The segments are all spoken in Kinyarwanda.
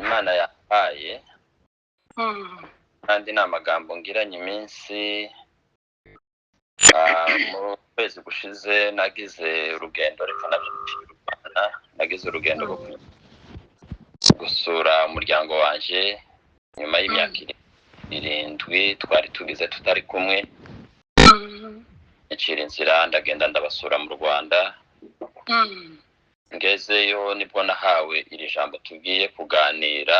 Imana yampaye Mm. kandi ni amagambo ngiranye iminsi mu kwezi gushize nagize urugendo reka nabyina nagize urugendo rwo gusura umuryango wanje nyuma y'imyaka 7 twari tugize tutari kumwe. Ncira inzira ndagenda ndabasura mu Rwanda. Ngezeyo nibwo nahawe iri jambo tugiye kuganira.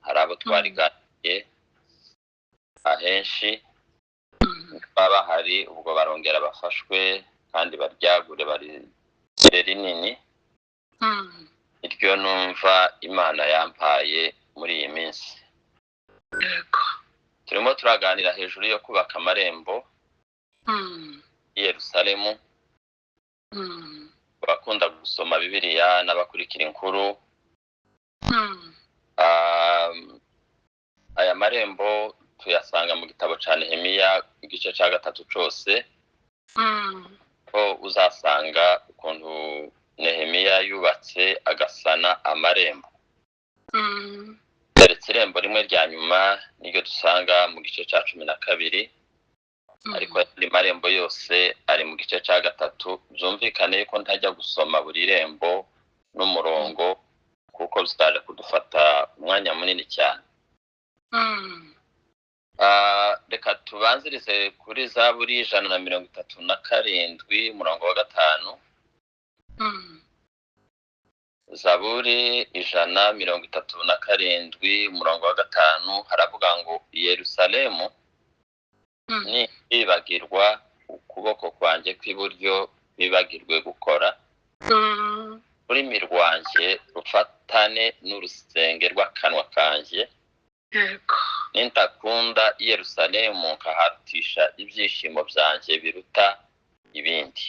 Hari abo twariganiye ahenshi baba hari ubwo barongera bafashwe kandi baryagure bari rinini. Iryo numva Imana yampaye muri iyi minsi. Yego. Turimo turaganira hejuru yo kubaka amarembo i Yerusalemu. Bakunda gusoma Bibiliya n'abakurikira inkuru. Aya marembo tuyasanga mu gitabo ca Nehemiya igice ca 3 cose. Ko uzasanga ukuntu Nehemiya yubatse agasana amarembo. Keretse irembo rimwe rya nyuma niryo dusanga mu gice ca 12, ariko andi marembo yose ari mu gice ca 3. Byumvikane ko ntajya gusoma buri rembo n'umurongo kuko bizaje kudufata umwanya munini cyane. Reka tubanzirize kuri Zaburi 137 umurongo wa 5. Zaburi 137 umurongo wa 5 haravuga ngo Yerusalemu ni ibagirwa ukuboko kwanjye kw'iburyo bibagirwe gukora. Ururimi rwanjye rufatane n'urusenge rw'akanwa kanjye. Yego. Nintakunda Yerusalemu nkaharutisha ibyishimo byanjye biruta ibindi.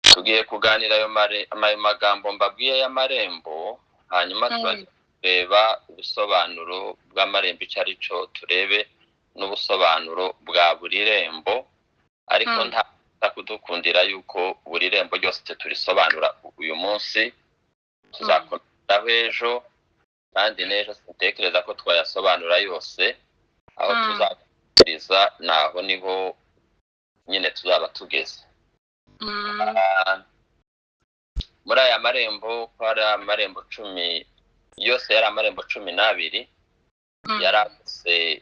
Tugiye kuganira ayo magambo mbabwiye y'amarembo, hanyuma turareba ubusobanuro bw'amarembo icyo ari cyo, turebe n'ubusobanuro bwa buri rembo, ariko nta kudukundira yuko buri rembo ryose turisobanura uyu munsi. Tuzakomeza ejo kandi n'ejo sintekereza ko twayasobanura yose. Aho tuzakuriza naho niho nyine tuzaba tugeze. Muri aya marembo ko hari amarembo 10 yose, yari amarembo 12 yaragose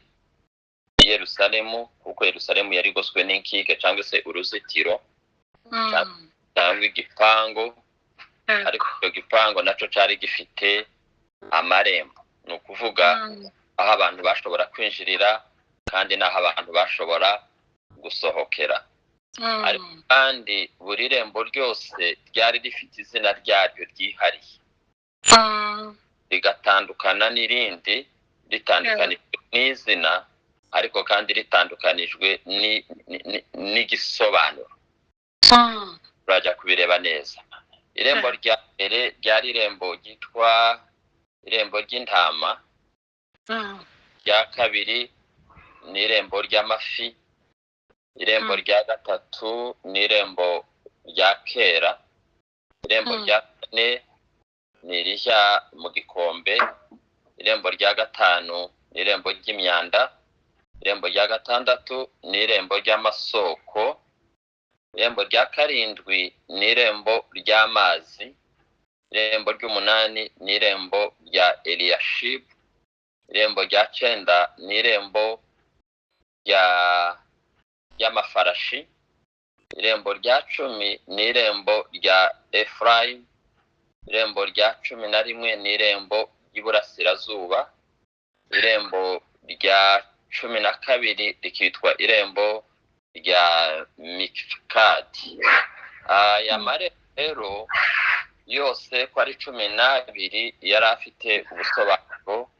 Yerusalemu, kuko Yerusalemu yari goswe n'inkike cyangwa se uruzitiro cyangwa igipango. Ariko icyo gipango naco cyari gifite amarembo, ni ukuvuga aho abantu bashobora kwinjirira kandi n'aho abantu bashobora gusohokera. Ariko kandi buri rembo ryose ryari rifite izina ryaryo ryihariye, rigatandukana n'irindi, ritandukanijwe n'izina ariko kandi ritandukanijwe n'igisobanuro. Turajya kubireba neza. Irembo rya mbere ryari irembo ryitwa irembo ry'intama. Rya kabiri ni irembo ry'amafi. Irembo rya gatatu ni irembo rya kera. Irembo rya kane ni rishya mu gikombe. Irembo rya gatanu ni irembo ry'imyanda. Irembo rya gatandatu ni irembo ry'amasoko. Irembo rya karindwi ni irembo ry'amazi. Irembo ry'umunani ni irembo rya Eliyashibu. Irembo rya 9 ni irembo ry'amafarashi. Irembo rya 10 ni irembo rya Efurayimu. Irembo rya 11 ni irembo ry'iburasirazuba. Irembo rya 12 rikitwa irembo rya Mikadi. Aya marembo yose ko ari 12 yari afite ubusobanuro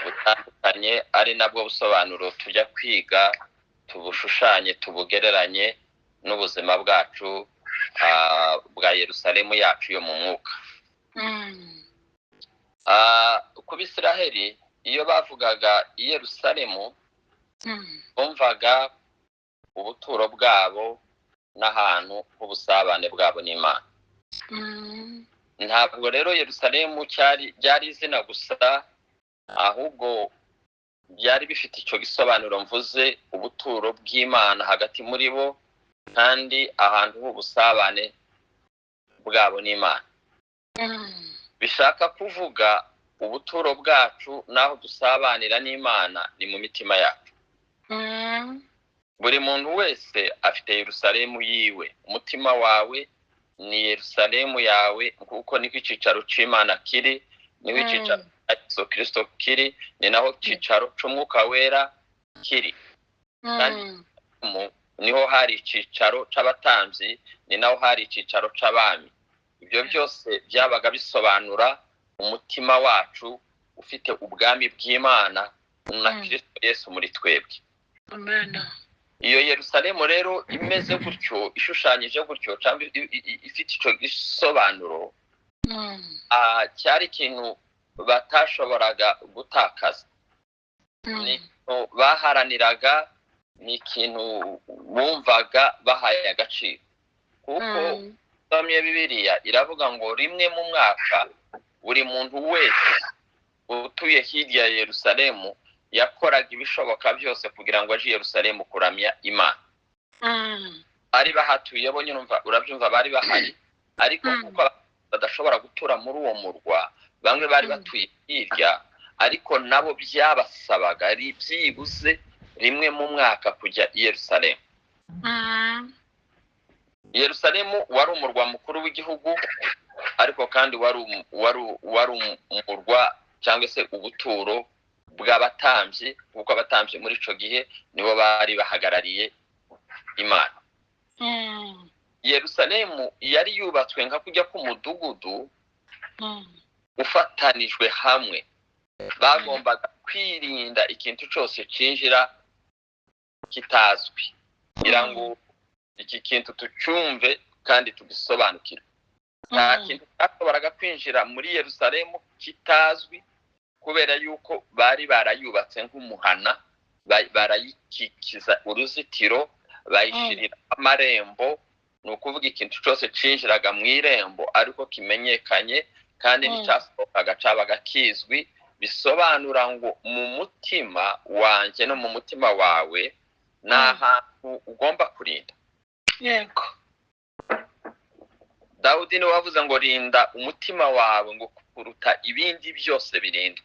butandukanye, ari nabwo busobanuro tujya kwiga, tubushushanye, tubugereranye n'ubuzima bwacu bwa Yerusalemu yacu yo mu mwuka. Ku Bisiraheli iyo bavugaga i Yerusalemu bumvaga ubuturo bwabo n'ahantu h'ubusabane bwabo n'Imana. Ntabwo rero Yerusalemu ryari izina gusa, ahubwo byari bifite icyo gisobanuro mvuze, ubuturo bw'Imana hagati muri bo, kandi ahantu h'ubusabane bwabo n'Imana. Bishaka kuvuga ubuturo bwacu n'aho dusabanira n'Imana ni mu mitima yacu. Buri muntu wese afite Yerusalemu yiwe. Umutima wawe ni Yerusalemu yawe, kuko niko icicaro c'Imana kiri, niho icicaro cya Yesu Kristo kiri, ni naho icicaro c'Umwuka Wera kiri. Kandi niho hari icicaro c'abatambyi, ni naho hari icicaro c'abami. Ibyo byose byabaga bisobanura umutima wacu ufite ubwami bw'Imana na Kristo Yesu muri twebwe. Amen. Iyo Yerusalemu rero imeze gutyo, ishushanyije gutyo, cyangwa ifite icyo gisobanuro, cyari ikintu batashoboraga gutakaza. Ni baharaniraga, ni ikintu bumvaga bahaye agaciro, kuko usomye Bibiliya iravuga ngo rimwe mu mwaka buri muntu wese utuye hirya ya Yerusalemu yakoraga ibishoboka byose kugira ngo aje Yerusalemu kuramya Imana. Ari bahatuye bo nyine urabyumva bari bahari, ariko kuko badashobora gutura muri uwo murwa, bamwe bari batuye hirya, ariko nabo byabasabaga ari byibuze rimwe mu mwaka kujya i Yerusalemu. Yerusalemu wari umurwa mukuru w'igihugu, ariko kandi wari umurwa cyangwa se ubuturo bw'abatambyi, kuko abatambyi muri ico gihe nibo bari bahagarariye Imana. Yerusalemu yari yubatswe nka kujya k'umudugudu ufatanijwe hamwe. Bagombaga kwirinda ikintu cyose cinjira kitazwi, kugira ngo iki kintu tucyumve kandi tugisobanukirwe. Nta kintu cyashoboraga kwinjira muri Yerusalemu kitazwi, kubera yuko bari barayubatse nk'umuhana, barayikikiza uruzitiro, bayishirira amarembo. Ni ukuvuga ikintu cyose cinjiraga mu irembo ariko kimenyekanye kandi n'icyasohokaga cabaga kizwi. Bisobanura ngo mu mutima wanje no mu mutima wawe ni ahantu ugomba kurinda. Yego. Dawudi niwe wavuze ngo rinda umutima wawe ngo kuruta ibindi byose birindwa.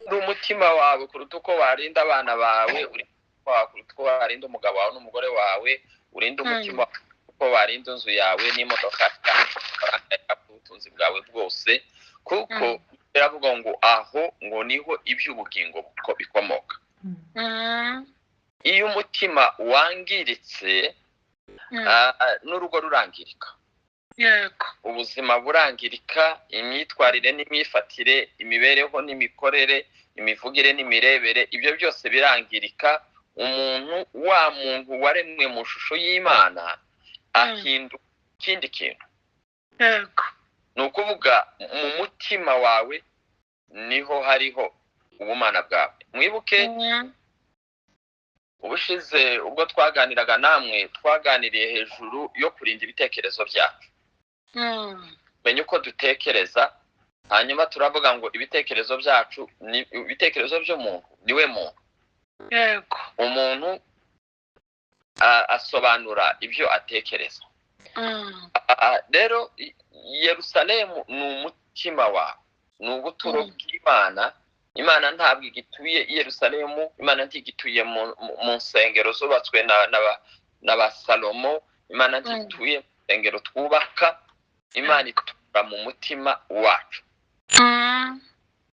Umutima wawe kuruta uko warinda abana bawe, kuruta uko warinda umugabo wawe n'umugore wawe, urinda umutima uko warinda inzu yawe n'imodoka yawe, ubutunzi bwawe bwose, kuko biravuga ngo aho ngo niho iby'ubugingo bikomoka. Iyo umutima wangiritse, n'urugo rurangirika. Yego. Ubuzima burangirika, imyitwarire n'imyifatire, imibereho n'imikorere, imivugire n'imirebere, ibyo byose birangirika. Wa muntu waremwe mu shusho y'Imana ahinduka ikindi kintu. Yego. Ni ukuvuga mu mutima wawe niho hariho ubumana bwawe. Mwibuke ubushize ubwo twaganiraga namwe, twaganiriye hejuru yo kurinda ibitekerezo byacu. Menye uko dutekereza, hanyuma turavuga ngo ibitekerezo byacu ni ibitekerezo by'umuntu, niwe muntu. Yego. Umuntu asobanura ibyo atekereza. Rero Yerusalemu ni umutima wawe, ni ubuturo bw'Imana. Imana ntabwo igituye i Yerusalemu, Imana ntigituye mu nsengero zubatswe na ba Salomo, Imana ntigituye mu nsengero twubaka. Imana itura mu mutima wacu.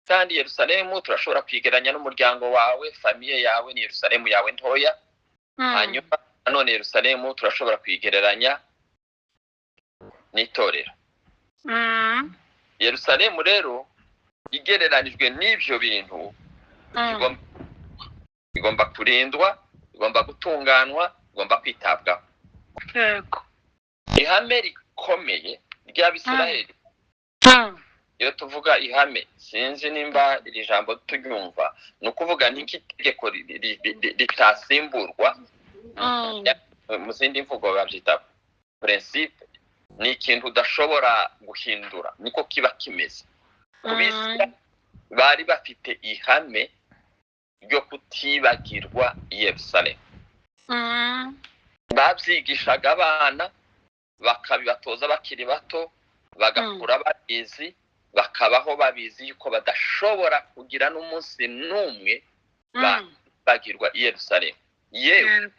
Kandi Yerusalemu turashobora kwigeranya n'umuryango wawe, famiye yawe ni Yerusalemu yawe ntoya. Hanyuma nanone Yerusalemu turashobora kwigereranya n'itorero. Yerusalemu rero igereranijwe n'ibyo bintu, igomba kurindwa, igomba gutunganwa, igomba kwitabwaho. Yego. Ihame rikomeye ry'Abisiraheli, iyo tuvuga ihame, sinzi nimba iri jambo turyumva, ni ukuvuga n'itegeko ritasimburwa mu zindi mvugo babyita principe, ni ikintu udashobora guhindura, niko kiba kimeze. Kubisira bari bafite ihame ryo kutibagirwa i Yerusalemu. Babyigishaga abana bakabibatoza bakiri bato, bagakura babizi, bakabaho babizi yuko badashobora kugira n'umunsi n'umwe bagirwa i Yerusalemu. Yewe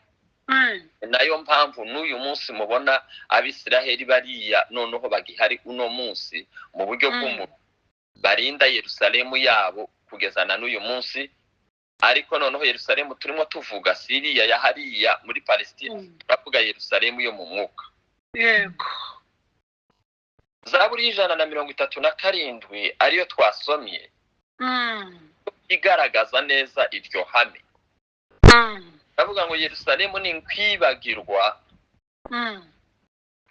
nayo mpamvu n'uyu munsi mubona Abisiraheli bariya noneho bagihari uno munsi mu buryo bw'umuntu barinda Yerusalemu yabo kugeza na n'uyu munsi. Ariko noneho Yerusalemu turimo tuvuga Siriya ya hariya muri Palestina, turavuga Yerusalemu yo mu mwuka. Yego. Zaburi 137 ariyo twasomye igaragaza neza iryo hame. Ndavuga ngo Yerusalemu ni nkwibagirwa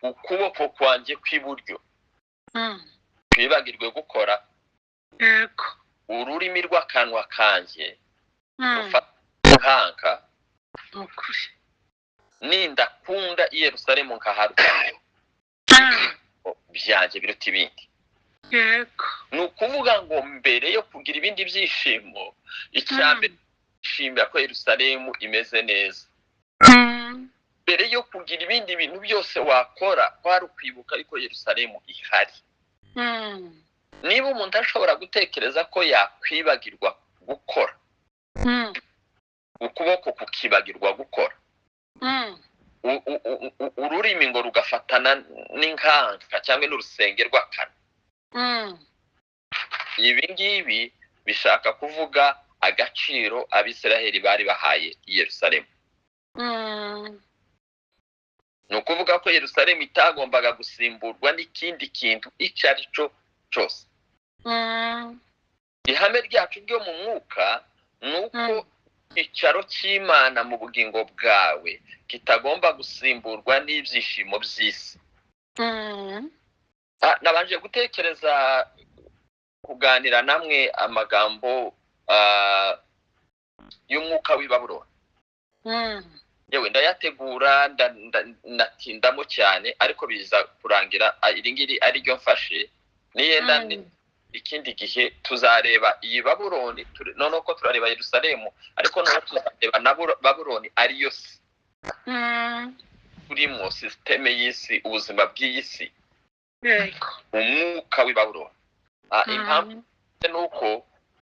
ukuboko kwanjye kw'iburyo, kwibagirwe gukora Yego. ururimi rw'akanwa kanjye rufatanga Ukuri. nindakunda i Yerusalemu nkaharuka byanjye biruta ibindi. Yego. Ni ukuvuga ngo mbere yo kugira ibindi byishimo, icyambere shimira ko Yerusalemu imeze neza. Mbere yo kugira ibindi bintu byose wakora, kwari ukwibuka ariko Yerusalemu ihari. Niba umuntu ashobora gutekereza ko yakwibagirwa gukora, ukuboko kukibagirwa gukora, ururimi ngo rugafatana n'inkanka cyangwa n'urusenge rw'akanwa, ibi ngibi bishaka kuvuga agaciro Abisiraheli bari bahaye i Yerusalemu. Ni ukuvuga ko Yerusalemu itagombaga gusimburwa n'ikindi kintu icyo ari cyo cyose. Ihame ryacu ryo mu mwuka ni uko icyaro cy'Imana mu bugingo bwawe kitagomba gusimburwa n'ibyishimo by'isi. Nabanje gutekereza kuganira namwe amagambo y'umwuka w'i Babuloni. Yewe ndayategura natindamo cyane, ariko biza kurangira iri ngiri ari ryo mfashe. Niyenda ikindi gihe tuzareba iyi Babuloni, noneho ko turareba Yerusalemu, ariko noneho tuzareba na Babuloni ariyo si turimo systeme y'isi, ubuzima bw'iyi si, umwuka w'i Babuloni. Impamvu ni uko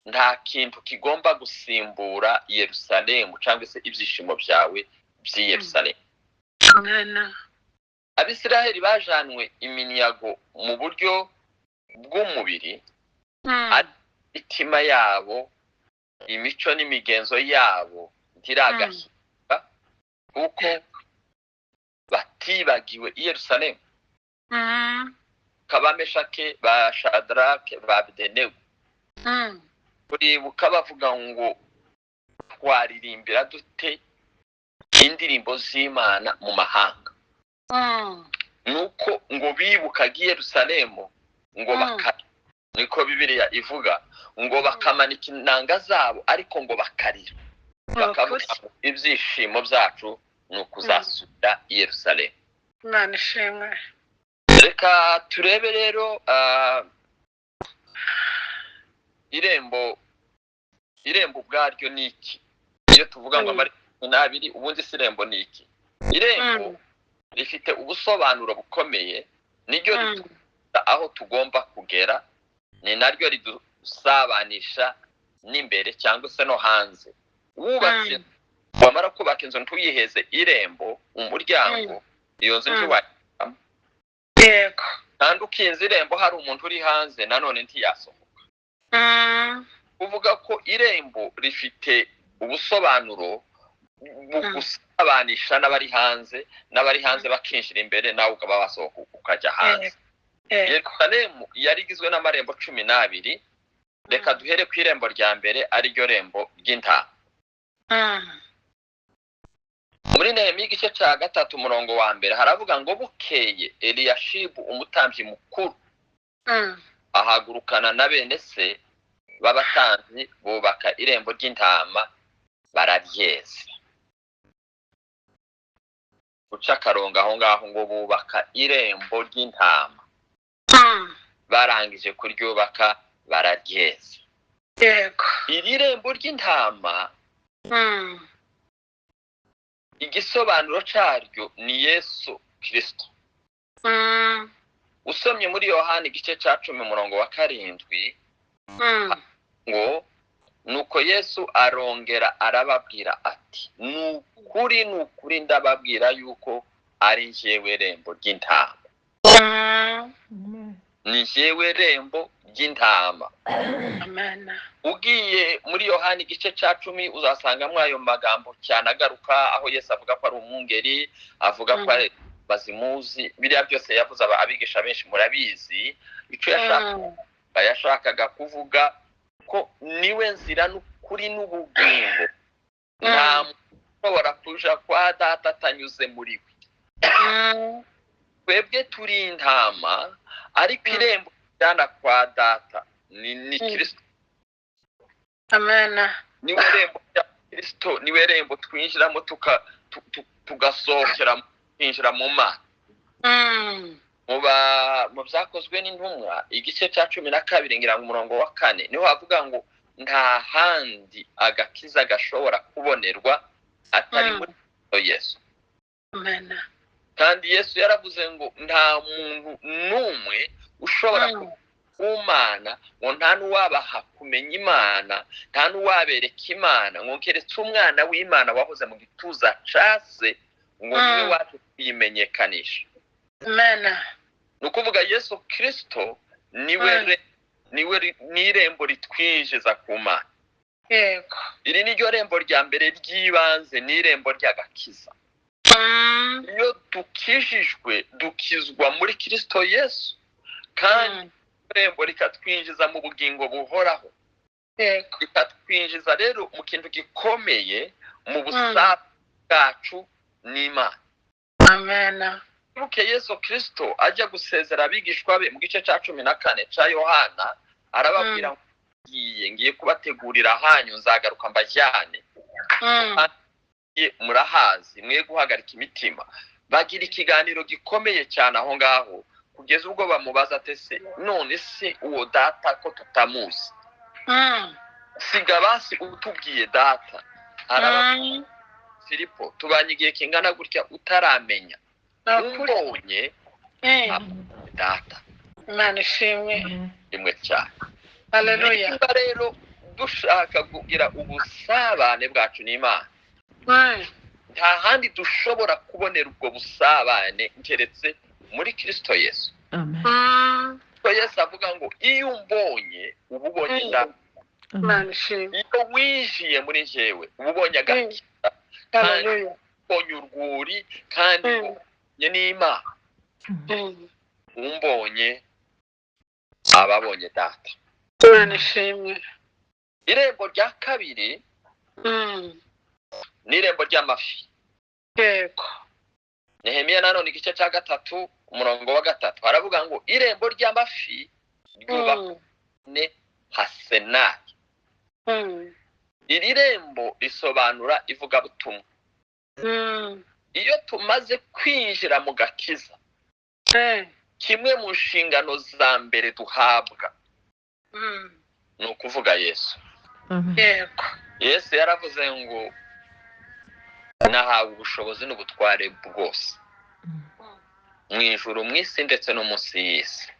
nta kintu kigomba gusimbura Yerusalemu cyangwa se ibyishimo byawe by'i Yerusalemu. Abisiraheli bajanwe iminyago mu buryo bw'umubiri, imitima yabo, imico n'imigenzo yabo ntiragahirwa kuko batibagiwe i Yerusalemu. Kabameshake ba Shadrake ba Abdenego kuribuka bavuga ngo twaririmbira dute indirimbo z'Imana mu mahanga. Nuko ngo bibukaga i Yerusalemu ngo niko Bibiliya ivuga, ngo bakamanika inanga zabo ariko ngo bakarira, bakavuga ibyishimo byacu ni ukuzasubira i Yerusalemu. Imana ishimwe. Reka turebe rero irembo ubwaryo ni iki. Iyo tuvuga ngo amarembo ubundi si irembo ni iki? Irembo rifite ubusobanuro bukomeye, niryo ritubwira aho tugomba kugera, ni naryo ridusabanisha n'imbere cyangwa se no hanze. Wubatse, wamara kubaka inzu ntuyiheze irembo, umuryango, iyo nzu ntiwayibamo. Yego. Kandi ukinze irembo hari umuntu uri hanze, nanone ntiyasohoka. Uvuga ko irembo rifite ubusobanuro bugusabanisha n'abari hanze bakinjira imbere, nawe ukaba wasohoka ukajya hanze. Yerusalemu yari igizwe n'amarembo 12. Reka duhere ku irembo rya mbere, ari ryo rembo ry'intama. Muri Nehemiya igice cya 3 umurongo wa mbere haravuga ngo bukeye Eliyashibu umutambyi mukuru ahagurukana na bene se b'abatambyi bubaka irembo ry'intama bararyeza. guca akarongo aho ngaho ngo bubaka irembo ry'intama. Barangije kuryubaka bararyeza. Yego. Iri rembo ry'intama igisobanuro cyaryo ni Yesu Kristo. Usomye muri Yohana igice cya 10:7 ngo nuko Yesu arongera arababwira ati nukuri ndababwira yuko ari njyewe rembo ry'intama. Ni njyewe rembo ry'intama. Amen. Ugiye muri Yohana igice cya 10 uzasangamo ayo magambo cyane agaruka aho Yesu avuga ko ari umwungeri, avuga ko ari bazimuzi, biriya byose yavuze abigisha benshi murabizi. Icyo yashakaga kuvuga ko niwe nzira n'ukuri n'ubugingo, nta ushobora kuja kwa Data atanyuze muri we. Twebwe turi intama, ariko irembo ryana kwa Data ni Kristo. Amen. Niwe rembo rya Kristo, niwe rembo twinjiramo tugasohokera kwinjira mu Mana. Mu byakozwe n'intumwa igice cya 12 ngira ngo umurongo wa 4 niho havuga ngo nta handi agakiza gashobora kubonerwa atari muri Yesu. Amen. Kandi Yesu yaravuze ngo nta muntu n'umwe ushobora kumana ngo nta n'uwabaha kumenya Imana, nta n'uwabereka Imana ngo keretse umwana w'Imana wahoze mu gituza case ngo niwe waje kuyimenyekanisha. Amen. Nukuvuga Yesu Kristo niwe n'irembo ritwinjiza ku Mana. Yego. Iri ni ryo rembo rya mbere ry'ibanze, n'irembo ry'agakiza. Iyo dukijijwe dukizwa muri Kristo Yesu, kandi irembo rikatwinjiza mu bugingo buhoraho. Yego. Rikatwinjiza rero mu kintu gikomeye mu busabane bwacu n'Imana. Amen. Nuko Yesu Kristo ajya gusezera abigishwa be mu gice cya 14 cya Yohana, arababwira ngo ngiye kubategurira hanyu, nzagaruka mbajyane. Murahazi mwe guhagarika imitima. Bagira ikiganiro gikomeye cyane aho ngaho kugeza ubwo bamubaza ate none se uwo Data ko tutamuzi? Siga basi utubwiye Data. Arababwira Filipo, tubanye igihe kingana gutya utaramenya umbonye Data. Imana ishimwe. Imwe cyane. Haleluya. Rero dushaka kugira ubusabane bwacu n'Imana, nta handi dushobora kubonera ubwo busabane keretse muri Kristo Yesu. Yesu avuga ngo iyo umbonye uba ubonye Data. Imana ishimwe. Iyo winjiye muri njyewe uba ubonye agakiza, Haleluya. ubonye urwuri, kandi ubonye n'Imana. Umbonye ababonye Data. Imana ishimwe. Irembo rya kabiri ni irembo ry'amafi. Yego. Nehemiya nanone igice cya 3 umurongo wa 3 haravuga ngo irembo ry'amafi ryubakane Hasenari. Iri rembo risobanura ivugabutumwa. Iyo tumaze kwinjira mu gakiza, kimwe mu nshingano za mbere duhabwa ni ukuvuga Yesu. Yego. Yesu yaravuze ngo nahawe ubushobozi n'ubutware bwose mu ijuru, mu isi ndetse no munsi y'isi.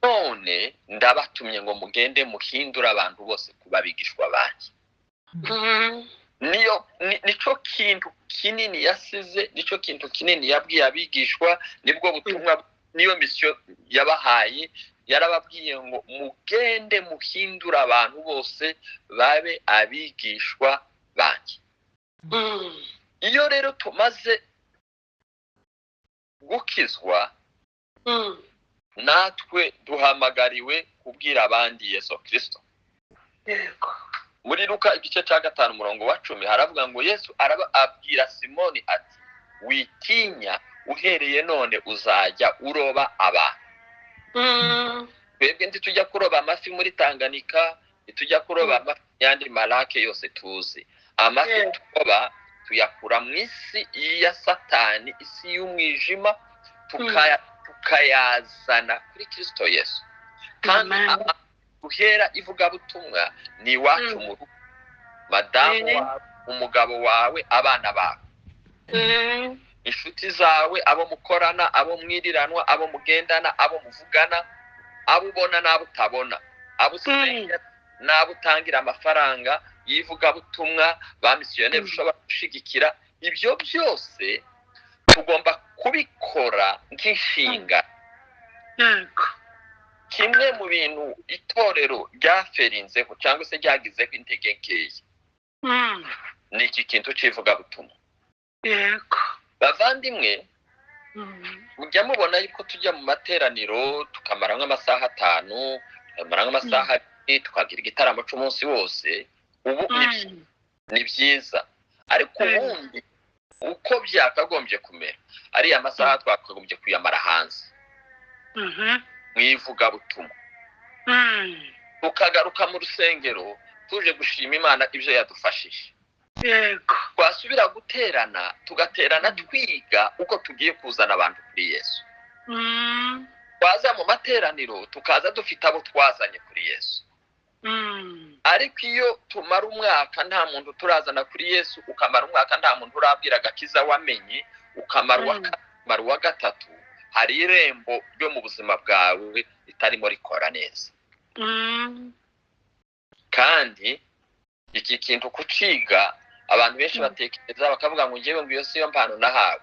None ndabatumye ngo mugende muhindura abantu bose kuba abigishwa banjye. Nico kintu kinini yasize, nico kintu kinini yabwiye abigishwa, nibwo butumwa, niyo mission yabahaye. Yarababwiye ngo mugende muhindura abantu bose babe abigishwa banjye. Iyo rero tumaze gukizwa, natwe duhamagariwe kubwira abandi Yesu Kristo. Yego. Muri Luka igice cya 5 umurongo wa 10 haravuga ngo Yesu abwira Simoni ati witinya, uhereye none uzajya uroba abantu. Twebwe ntitujya kuroba amafi muri Tanganyika, ntitujya kuroba amafi yandi marake yose tuzi. Amafi turoba tuyakura mu isi ya Satani, isi y'umwijima, tukayazana kuri Kristo Yesu. Kandi guhera ivugabutumwa ni iwacu mu rugo, madamu wawe, umugabo wawe, abana bawe, inshuti zawe, abo mukorana, abo mwiriranwa, abo mugendana, abo muvugana, abo ubona n'abo utabona, abo usengera n'abo utangira amafaranga y'ivugabutumwa, ba misiyoneri ushobora gushigikira. Ibyo byose tugomba kubikora nk'inshinga. Kimwe mu bintu itorero ryaferinzeho cyangwa se ryagizeho intege nkeya ni iki kintu cy'ivugabutumwa. Bavandimwe, mujya mubona yuko tujya mu materaniro tukamara nk'amasaha 5, tukamara nk'amasaha 2, tukagira igitaramo cy'umunsi wose. Ubu ni byiza, ariko ubundi uko byakagombye kumera ariya masaha twakagombye kuyamara hanze mwivugabutumwa, tukagaruka mu rusengero tuje gushima Imana ibyo yadufashije. Twasubira guterana, tugaterana twiga uko tugiye kuzana abantu kuri Yesu. Twaza mu materaniro tukaza dufite abo twazanye kuri Yesu. Ariko iyo tumara umwaka nta muntu turazana kuri Yesu, ukamara umwaka nta muntu urabwira agakiza wamenye, ukamara uwa gatatu, hari irembo ryo mu buzima bwawe ritarimo rikora neza. Kandi iki kintu kuciga abantu benshi batekereza bakavuga ngo ngewe ngo iyo siyo mpano nahawe.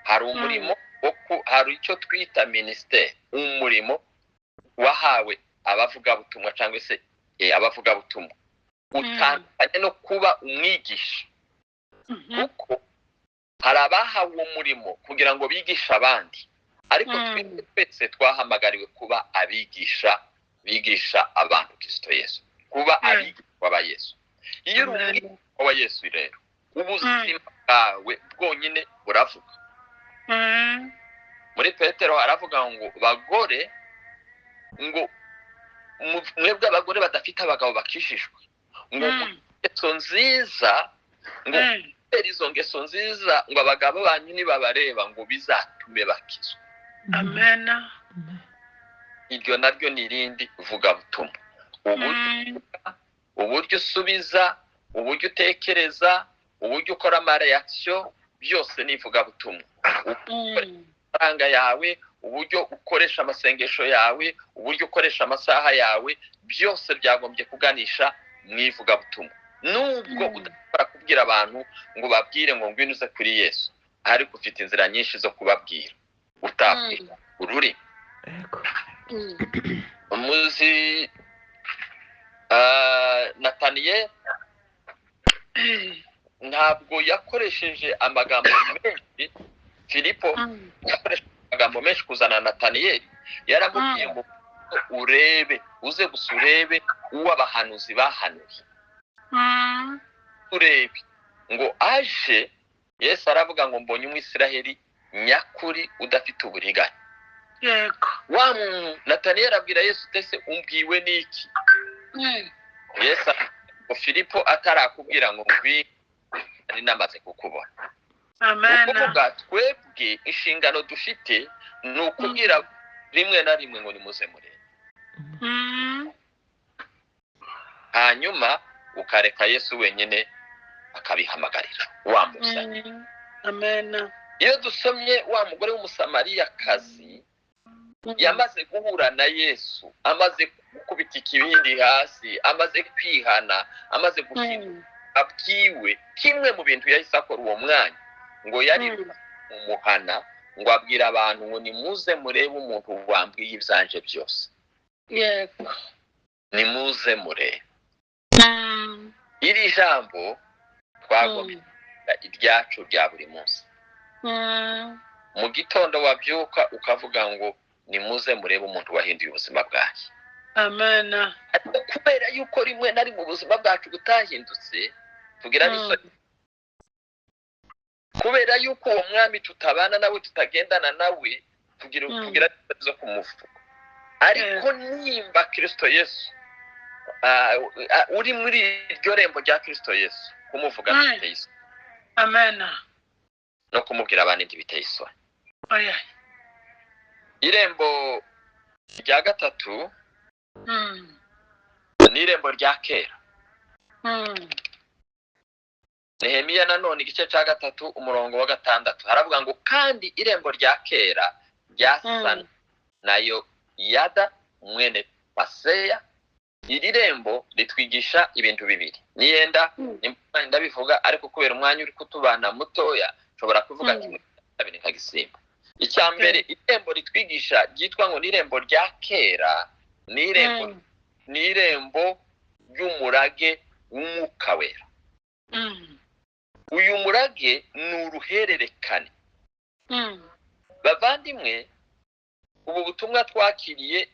Hari umurimo hari icyo twita ministeri, umurimo wahawe abavugabutumwa cyangwa se abavugabutumwa, utandukanye no kuba umwigisha. Kuko hari abahawe uwo murimo kugira ngo bigishe abandi, ariko twese twahamagariwe kuba abigisha, bigisha abantu Kristo Yesu, kuba abigishwa ba Yesu. Iyo uri umwigishwa wa Yesu rero, ubuzima bwawe bwonyine buravuga. Muri Petero haravuga ngo bagore, ngo mwebwe abagore badafite abagabo bakishijwe, ngo ingeso nziza, ngo izo ngeso nziza ngo abagabo banyu nibabareba ngo bizatume bakizwa. Amen. Iryo naryo ni irindi vugabutumwa. Uburyo usubiza, uburyo utekereza, uburyo ukora amareaction, byose ni vugabutumwa. Amafaranga yawe, uburyo ukoresha amasengesho yawe, uburyo ukoresha amasaha yawe, byose byagombye kuganisha mu ivugabutumwa. Nubwo udashobora kubwira abantu ngo babwire ngo ngwino uze kuri Yesu, ariko ufite inzira nyinshi zo kubabwira utabwira ururi. Umuzi Nathaniel ntabwo yakoresheje amagambo menshi. Filipo yakoresheje amagambo menshi kuzana Nathaniel. Yaramubwiye ngo urebe, uze gusa urebe uwo abahanuzi bahanuye. Urebe ngo aje. Yesu aravuga ngo mbonye umwisiraheli nyakuri udafite uburiganya. Wa Nathaniel abwira Yesu, tese umbwiwe n'iki? Yesu Filipo atarakubwira ngo ngwi ari namaze kukubona. Ukuvuga twebwe inshingano dufite ni ukubwira rimwe na rimwe ngo nimuze murebe, hanyuma ukareka Yesu wenyine akabihamagarira wamuzanye. Amen. Iyo dusomye wa mugore w'umusamariyakazi yamaze guhura na Yesu, amaze gukubita ikibindi hasi, amaze kwihana, amaze guhinduka abwiwe kimwe mu bintu yahise akora uwo mwanya, ngo yari umuhana, ngo abwira abantu ngo nimuze murebe umuntu wambwiye ibyanje byose. Nimuze murebe. Iri jambo twagombye iryacu rya buri munsi. Mu gitondo wabyuka ukavuga ngo nimuze murebe umuntu wahinduye ubuzima bwanjye. Amen. Kubera yuko rimwe na rimwe ubuzima bwacu butahindutse, tugira n'isoni. Kubera yuko uwo mwami tutabana nawe, tutagendana nawe, tugira zo kumufuka. Ariko nimba Kristo Yesu uri muri iryo rembo rya Kristo Yesu, kumuvuga Yesu, Amena. no kumubwira abandi ntibiteye isoni. Oya. Irembo rya gatatu ni irembo rya kera. Nehemiya nanone igice cya gatatu umurongo wa 6 haravuga ngo kandi irembo rya kera ryasa nayo Yada mwene Paseya. Iri rembo ritwigisha ibintu bibiri. Niyenda ndabivuga ariko kubera umwanya uri kutubana mutoya nshobora kuvuga kimwe kabiri kagisimba. Icya mbere irembo ritwigisha ryitwa ngo ni irembo rya kera, ni irembo ry'umurage w'Umwuka Wera. Uyu murage ni uruhererekane. Bavandimwe, ubu butumwa twakiriye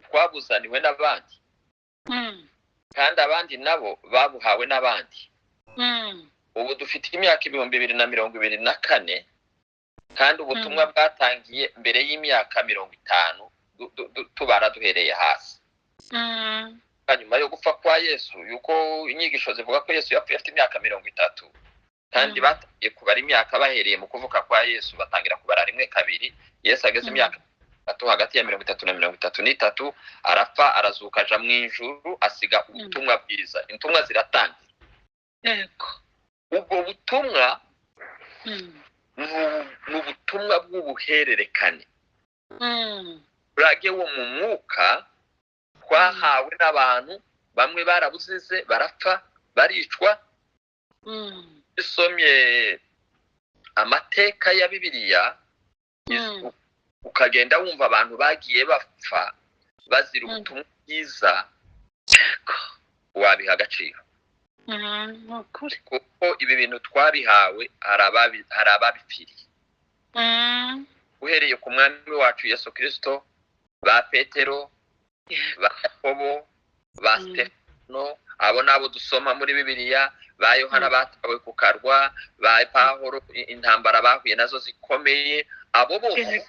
twabuzaniwe n'abandi, kandi abandi nabo babuhawe n'abandi. Ubu dufite imyaka 2024 kandi ubutumwa bwatangiye mbere y'imyaka 50 tubara duhereye hasi. Nyuma yo gupfa kwa Yesu, yuko inyigisho zivuga ko Yesu yapfuye afite imyaka 30, kandi batangiye kubara imyaka bahereye mu kuvuka kwa Yesu, batangira kubara rimwe kabiri. Yesu ageze imyaka hagati ya 30 na 33 arapfa, arazuka aja mu ijuru, asiga ubutumwa bwiza. Intumwa ziratangira. Yego. Ubwo butumwa ni ubutumwa bw'ubuhererekane. Urage wo mu mwuka twahawe n'abantu bamwe barabuzize, barapfa, baricwa. Isomye amateka ya Bibiliya ukagenda wumva abantu bagiye bapfa bazira ubutumwa bwiza, wabiha agaciro. Kuko ibi bintu twabihawe hari ababipfiriye. Uhereye ku mwami wacu Yesu Kristo, ba Petero, ba Yakobo, ba Stefano, abo nabo dusoma muri Bibiliya, ba Yohana batawe ku karwa, ba Pawulo intambara bahuye nazo zikomeye. Abo bose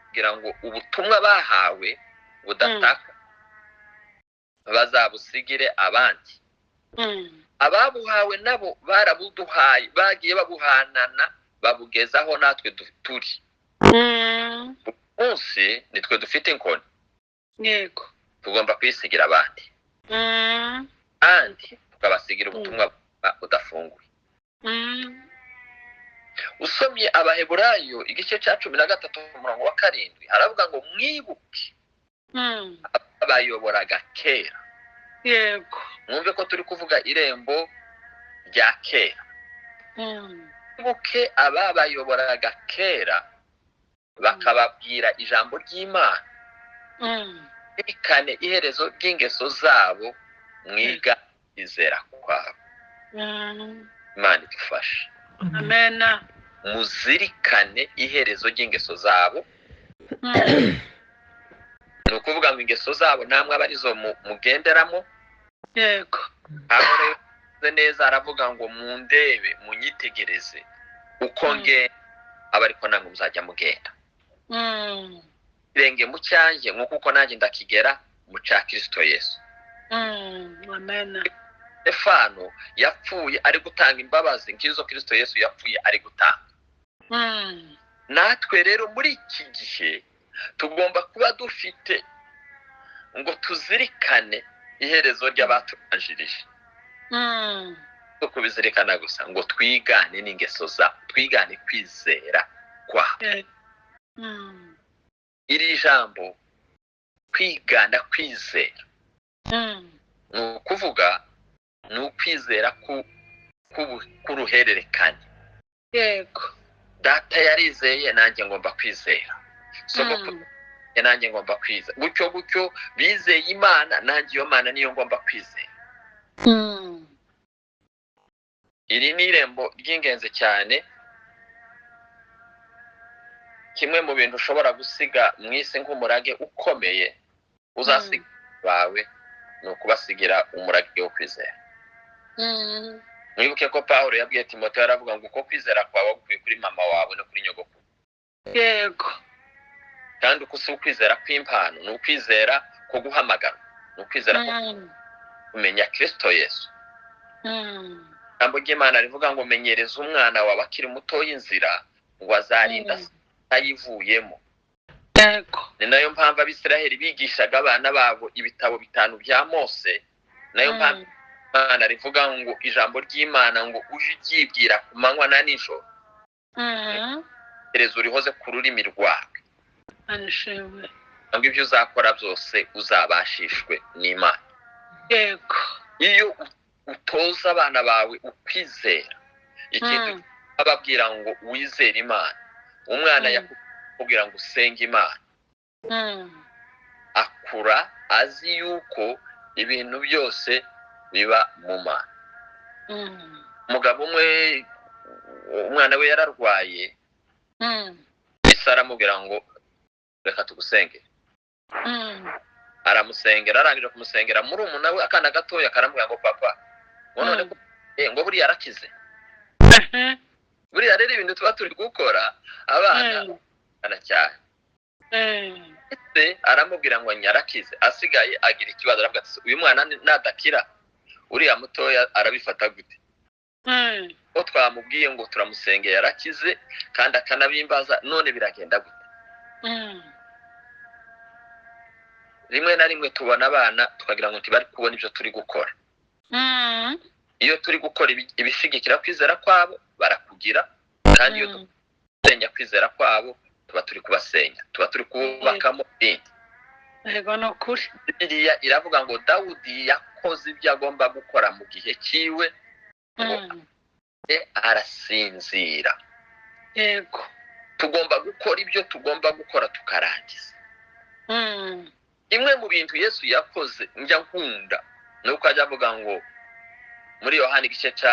kugira ngo ubutumwa bahawe budataka bazabusigire abandi. Ababuhawe nabo barabuduhaye, bagiye babuhanana babugezaho natwe turi. Munsi nitwe dufite inkoni. Yego. Tugomba kwisigira abandi. Kandi tukabasigira ubutumwa budafunguye. Usomye Abaheburayo igice cya 13 umurongo wa 7 haravuga ngo mwibuke abayoboraga kera. Yego. Mwumve ko turi kuvuga irembo rya kera. Mwibuke ababayoboraga kera bakababwira ijambo ry'Imana. Ikane iherezo ry'ingeso zabo, mwiga izera kwabo. Imana idufashe. Amena. Muzirikane iherezo ry'ingeso zabo. Ni ukuvuga ngo ingeso zabo namwe abarizo mugenderamo. Yego. Aho neza aravuga ngo mundebe munyitegereze uko ngenda abariko namwe muzajya mugenda. Irenge mu cyanjye nk'uko nanjye ndakigera mu cya Kristo Yesu. Amena. Stefano yapfuye ari gutanga imbabazi nk'izo Kristo Yesu yapfuye ari gutanga. Natwe rero muri iki gihe tugomba kuba dufite ngo tuzirikane iherezo ry'abatubanjirije. Kubizirikana gusa ngo twigane n'ingeso za, twigane kwizera kwa. Iri jambo kwigana kwizera ni ukuvuga ni ukwizera k'uruhererekane. Yego. Data yarizeye nanjye ngomba kwizera. Sogokuru nanjye ngomba kwizera. Gutyo bizeye Imana, nanjye iyo Mana niyo ngomba kwizera. Iri ni irembo ry'ingenzi cyane. Kimwe mu bintu ushobora gusiga mu isi nk'umurage ukomeye uzasiga bawe ni ukubasigira umurage wo kwizera. Mwibuke ko Pawulo yabwiye Timoteyo aravuga ngo uko kwizera kwawe gukwiye kuri mama wawe no kuri nyogokuru. Yego. Kandi uko si ukwizera kw'impano, ni ukwizera ko guhamagara, ni ukwizera ko kumenya Kristo Yesu. ijambo ry'Imana rivuga ngo menyereza umwana wawe akiri muto y'inzira ngo azarinda ayivuyemo. Yego. Ni nayo mpamvu Abisiraheli bigishaga abana babo ibitabo 5 bya Mose. Nayo mpamvu Imana rivuga ngo ijambo ry'Imana ngo uje uryibwira ku manywa na nijoro. Terezo rihoze ku rurimi rwawe. Anishimwe. Ngo ibyo uzakora byose uzabashishwe n'Imana. Yego. Iyo utoza abana bawe ukwizera, ikintu ababwira ngo wizere Imana, umwana yakubwira ngo usenge Imana, akura azi yuko ibintu byose biba mu Mana. Umugabo umwe umwana we yararwaye, Isa aramubwira ngo reka tugusengere. Aramusengera, arangije kumusengera murumuna we akana gatoya karamubwira ngo papa none ngo buri yarakize. Buri rero ibintu tuba turi gukora abana cyane. Aramubwira ngo nyarakize, asigaye agira ikibazo aravuga ati uyu mwana nadakira uriya mutoya arabifata gute? Ko twamubwiye ngo turamusengeye yarakize kandi akanabimbaza, none biragenda gute? Rimwe na rimwe tubona abana tukagira ngo ntibari kubona ibyo turi gukora. Iyo turi gukora ibishigikira kwizera kwabo barakugira, kandi iyo dusenya kwizera kwabo tuba turi kubasenya, tuba turi kubakamo ibindi. Yego no kuri. Bibiliya iravuga ngo Dawudi yakoze ibyo agomba gukora mu gihe cyiwe ngo arasinzira. Yego. Tugomba gukora ibyo tugomba gukora tukarangiza. Imwe mu bintu Yesu yakoze njya nkunda nuko ajya avuga ngo muri Yohana igice cya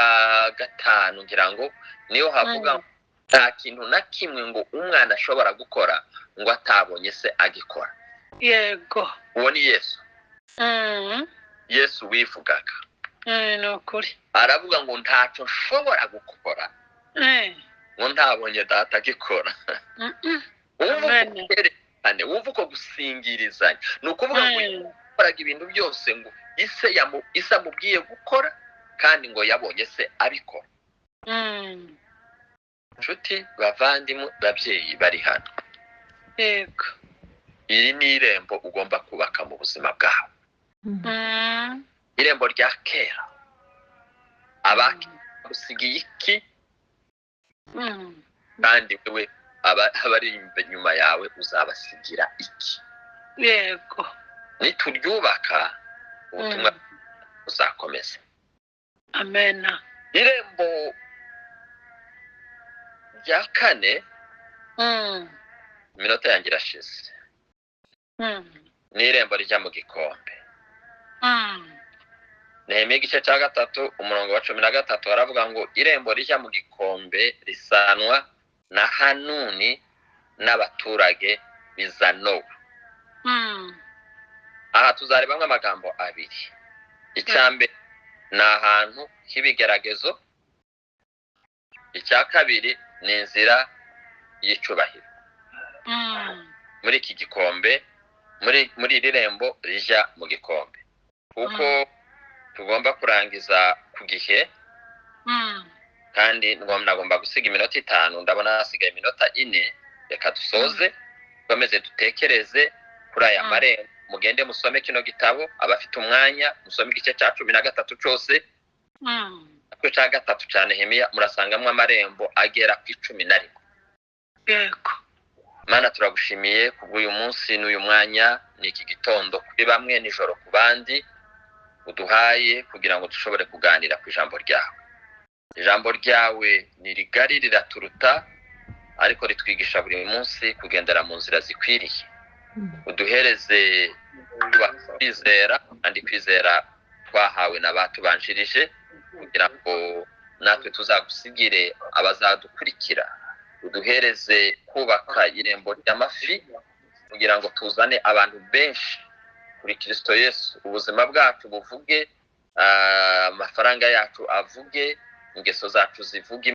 5 ngira ngo niyo havuga nta kintu na kimwe ngo umwana ashobora gukora ngo atabonye se agikora. Yego. Uwo ni Yesu. Yesu wivugaga. No kuri. Aravuga ngo ntacyo nshobora gukora ngo ntabonye data agikora. Wumva uko gusingirizanya. Ni ukuvuga ngo yakoraga ibintu byose ngo Isa amubwiye gukora kandi ngo yabonye se abikora. Nshuti bavandimwe babyeyi bari hano, Yego. iri ni irembo ugomba kubaka mu buzima bwawe. Irembo rya kera abagusigiye iki kandi wewe abari inyuma yawe uzabasigira iki? Yego. Nituryubaka ubutumwa buzakomeza. Amen. Irembo rya 4 iminota yanjye irashize. Ni irembo rijya mu gikombe. Nehemiya igice cya 3 umurongo wa 13 haravuga ngo irembo rijya mu gikombe risanwa na Hanuni n'abaturage bizano. Aha tuzarebamwe amagambo abiri. Icyambe ni ahantu h'ibigeragezo, icya kabiri ni inzira y'icubahiro. Muri iki gikombe, muri iri rembo rijya mu gikombe, kuko tugomba kurangiza ku gihe kandi nagomba gusiga iminota 5, ndabona hasigaye iminota 4. Reka dusoze twemeze dutekereze kuri aya marembo. Mugende musome kino gitabo, abafite umwanya musome igice cya 13 cyose. Cyo cya 3 cya Nehemiya murasangamo amarembo agera ku 11. Yego. Mana turagushimiye kubw'uyu munsi n'uyu mwanya n'iki gitondo kuri bamwe nijoro ku bandi uduhaye kugira ngo dushobore kuganira ku ijambo ryawe. Ijambo ryawe ni rigari riraturuta, ariko ritwigisha buri munsi kugendera mu nzira zikwiriye. Uduhereze kwizera kandi kwizera twahawe n'abatubanjirije kugira ngo natwe tuzagusigire abazadukurikira. Uduhereze kubaka irembo ry'amafi kugira ngo tuzane abantu benshi kuri Kristo Yesu. Ubuzima bwacu buvuge, amafaranga yacu avuge, ingeso zacu zivuge.